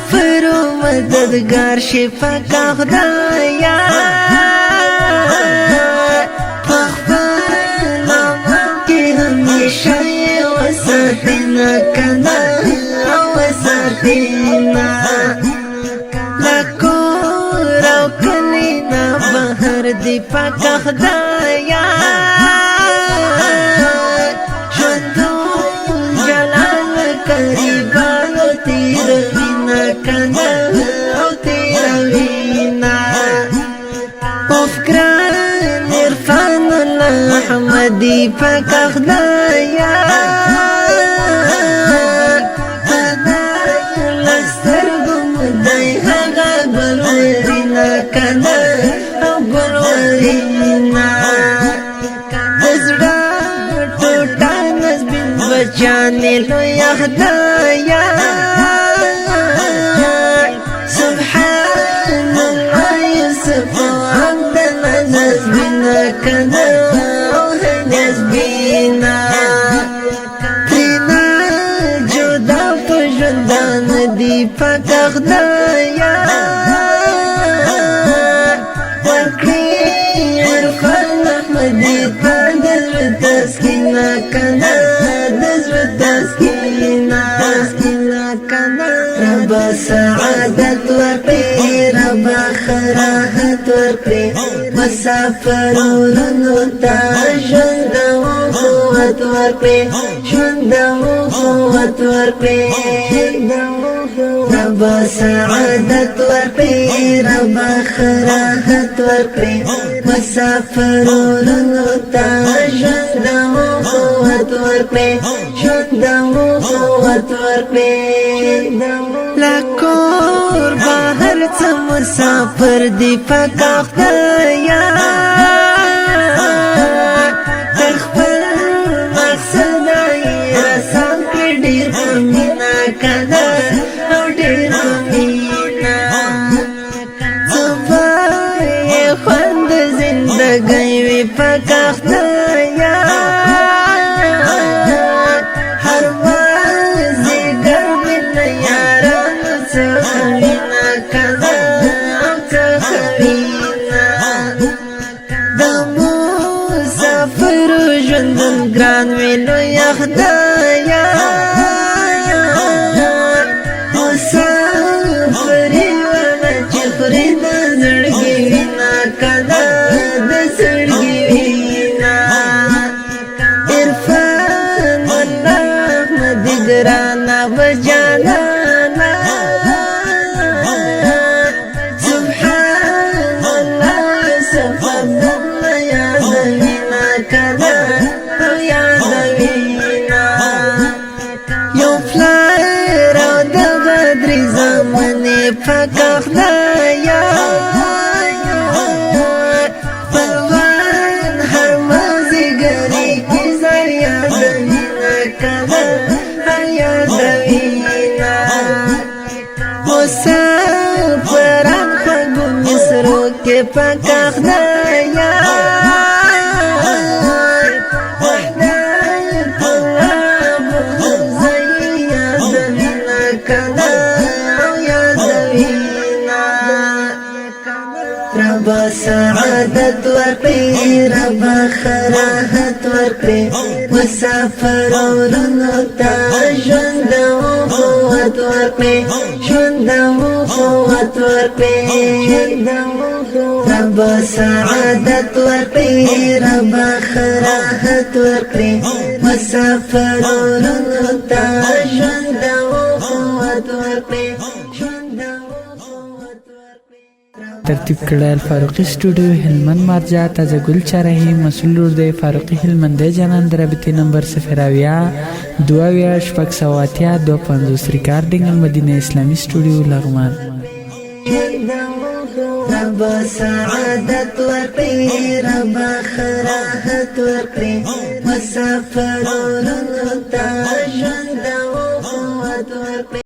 مسافر و مددگار شفا کا خدایا کنا وساتینا لکور او کلینا بہر دی پاک خدایا شدو جلال قریبانو تیر وینا کنا او تیر وینا افکران عرفان اللہ حمدی پاک خدایا کنا او گلورینا دزڑا ٹوٹا نزبین بچانے لو یا خدایا سبحان اللہ یوسف و عبداللہ نزبینا کنا او نزبینا ترینا جدا پجندان دی پاک خدایا کنا دزر تسکینا کنا رب سعادت ورقی رب خراحت ورقی مسافرونو تا ژوند و قوت ورقی ژوند و قوت ورقی رب سعادت ورقی رب خراحت ورقی مسافرونو تا ژوند و قوت ورقی ژوند و قوت ورقی لکور بهر څه مسافر دی پاک خدایا تر خپل مقصد یې رسان کړي ډېر په مینه کنا او ډېر په مینه څه به یې خوند زندګۍ وي پاک خدایا هر مازدیګر مې له یارانو څخه وینه کنا او څخه وینه د مسافرو ژوندون ګران وي لویه خدایا مسافري ونه چې خوري د زړګي وینه کنا د زړګي وینه عرفان الله احمدي ګرانا بجانانا سبحان الله یوسف عبدالله یادوینا کنا او یادوینا یو پلار او د غدري زمانې پاک خدایا پروان هر مازدیګري کې زر یادوینا کنا هر یادوینا مسافران خوږو مصرو کې پاک خدایا وحدت الله بغضی یادوینا کنا او یادوینا رب سعادت ورقی رب خراحت ورقی مسافرونو تا ژوند و قوت ورقی ژوند و قوت ورقی رب سعادت ورقی رب خراحت ورقی مسافرونو تا ژوند و قوت ورقی ژوند و قوت ورقی ترتیب کړل فاروقي سټوډیو هلمند مارجا تازه ګل چرهي مسؤل ور دی فاروقي هلمند جنان دربته نمبر 0 دواویا شپږ سواتیا 250 ریکارډینګ مدینه اسلامي سټوډیو لغمان رب سعادت ورقی رب خراحت ورقی مسافرونو تا ژوند و قوت ورقی